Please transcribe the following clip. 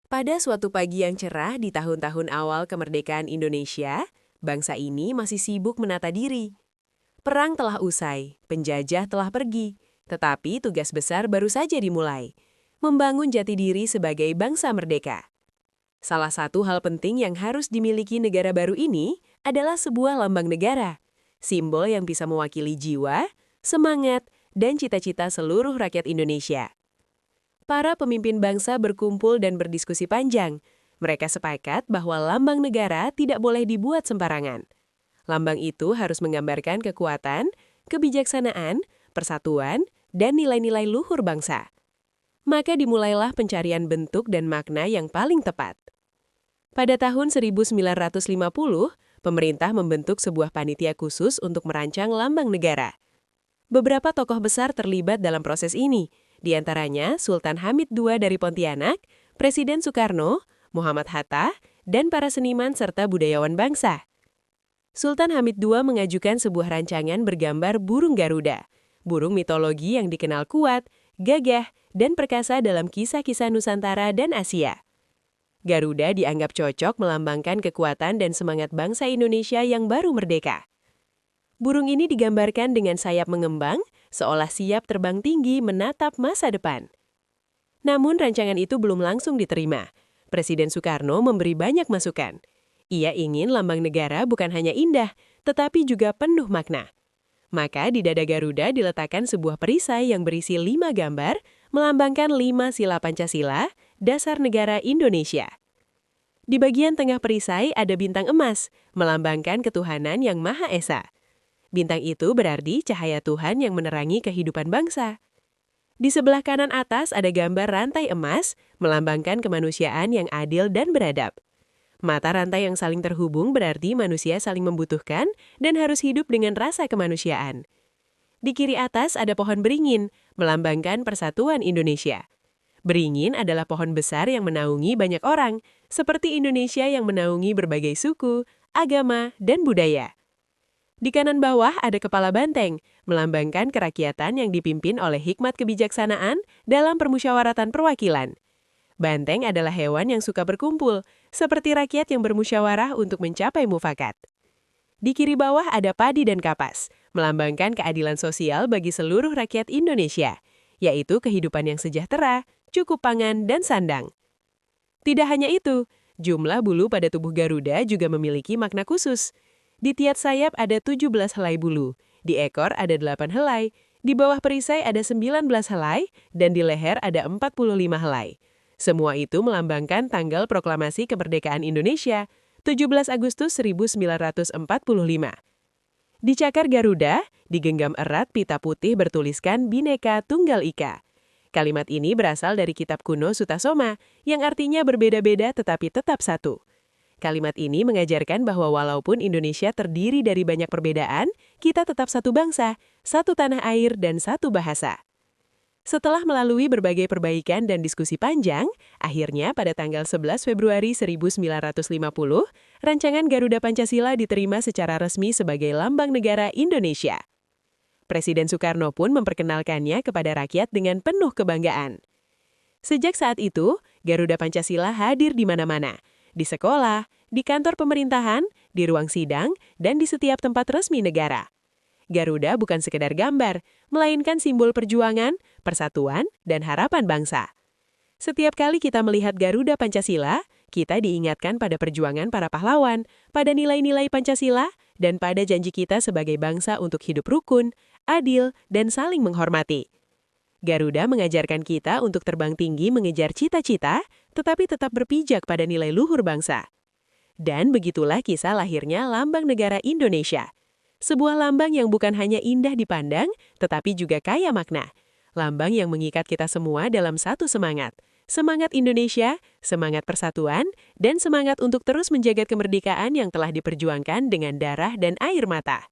Pada suatu pagi yang cerah di tahun-tahun awal kemerdekaan Indonesia, bangsa ini masih sibuk menata diri. Perang telah usai, penjajah telah pergi, tetapi tugas besar baru saja dimulai, membangun jati diri sebagai bangsa merdeka. Salah satu hal penting yang harus dimiliki negara baru ini adalah sebuah lambang negara, simbol yang bisa mewakili jiwa, semangat, dan cita-cita seluruh rakyat Indonesia. Para pemimpin bangsa berkumpul dan berdiskusi panjang. Mereka sepakat bahwa lambang negara tidak boleh dibuat sembarangan. Lambang itu harus menggambarkan kekuatan, kebijaksanaan, persatuan, dan nilai-nilai luhur bangsa. Maka dimulailah pencarian bentuk dan makna yang paling tepat. Pada tahun 1950, pemerintah membentuk sebuah panitia khusus untuk merancang lambang negara. Beberapa tokoh besar terlibat dalam proses ini, di antaranya Sultan Hamid II dari Pontianak, Presiden Soekarno, Muhammad Hatta, dan para seniman serta budayawan bangsa. Sultan Hamid II mengajukan sebuah rancangan bergambar burung Garuda, burung mitologi yang dikenal kuat, gagah, dan perkasa dalam kisah-kisah Nusantara dan Asia. Garuda dianggap cocok melambangkan kekuatan dan semangat bangsa Indonesia yang baru merdeka. Burung ini digambarkan dengan sayap mengembang, seolah siap terbang tinggi menatap masa depan. Namun rancangan itu belum langsung diterima. Presiden Soekarno memberi banyak masukan. Ia ingin lambang negara bukan hanya indah, tetapi juga penuh makna. Maka di dada Garuda diletakkan sebuah perisai yang berisi 5 gambar, melambangkan 5 sila Pancasila, dasar negara Indonesia. Di bagian tengah perisai ada bintang emas, melambangkan ketuhanan yang Maha Esa. Bintang itu berarti cahaya Tuhan yang menerangi kehidupan bangsa. Di sebelah kanan atas ada gambar rantai emas, melambangkan kemanusiaan yang adil dan beradab. Mata rantai yang saling terhubung berarti manusia saling membutuhkan dan harus hidup dengan rasa kemanusiaan. Di kiri atas ada pohon beringin, melambangkan persatuan Indonesia. Beringin adalah pohon besar yang menaungi banyak orang, seperti Indonesia yang menaungi berbagai suku, agama, dan budaya. Di kanan bawah ada kepala banteng, melambangkan kerakyatan yang dipimpin oleh hikmat kebijaksanaan dalam permusyawaratan perwakilan. Banteng adalah hewan yang suka berkumpul, seperti rakyat yang bermusyawarah untuk mencapai mufakat. Di kiri bawah ada padi dan kapas, melambangkan keadilan sosial bagi seluruh rakyat Indonesia, yaitu kehidupan yang sejahtera, cukup pangan, dan sandang. Tidak hanya itu, jumlah bulu pada tubuh Garuda juga memiliki makna khusus. Di tiap sayap ada 17 helai bulu, di ekor ada 8 helai, di bawah perisai ada 19 helai, dan di leher ada 45 helai. Semua itu melambangkan tanggal proklamasi kemerdekaan Indonesia, 17 Agustus 1945. Di cakar Garuda, digenggam erat pita putih bertuliskan Bhinneka Tunggal Ika. Kalimat ini berasal dari kitab kuno Sutasoma, yang artinya berbeda-beda tetapi tetap satu. Kalimat ini mengajarkan bahwa walaupun Indonesia terdiri dari banyak perbedaan, kita tetap satu bangsa, satu tanah air, dan satu bahasa. Setelah melalui berbagai perbaikan dan diskusi panjang, akhirnya pada tanggal 11 Februari 1950, rancangan Garuda Pancasila diterima secara resmi sebagai lambang negara Indonesia. Presiden Soekarno pun memperkenalkannya kepada rakyat dengan penuh kebanggaan. Sejak saat itu, Garuda Pancasila hadir di mana-mana, di sekolah, di kantor pemerintahan, di ruang sidang, dan di setiap tempat resmi negara. Garuda bukan sekedar gambar, melainkan simbol perjuangan, persatuan, dan harapan bangsa. Setiap kali kita melihat Garuda Pancasila, kita diingatkan pada perjuangan para pahlawan, pada nilai-nilai Pancasila, dan pada janji kita sebagai bangsa untuk hidup rukun, adil, dan saling menghormati. Garuda mengajarkan kita untuk terbang tinggi mengejar cita-cita, tetapi tetap berpijak pada nilai luhur bangsa. Dan begitulah kisah lahirnya Lambang Negara Indonesia. Sebuah lambang yang bukan hanya indah dipandang, tetapi juga kaya makna. Lambang yang mengikat kita semua dalam satu semangat. Semangat Indonesia, semangat persatuan, dan semangat untuk terus menjaga kemerdekaan yang telah diperjuangkan dengan darah dan air mata.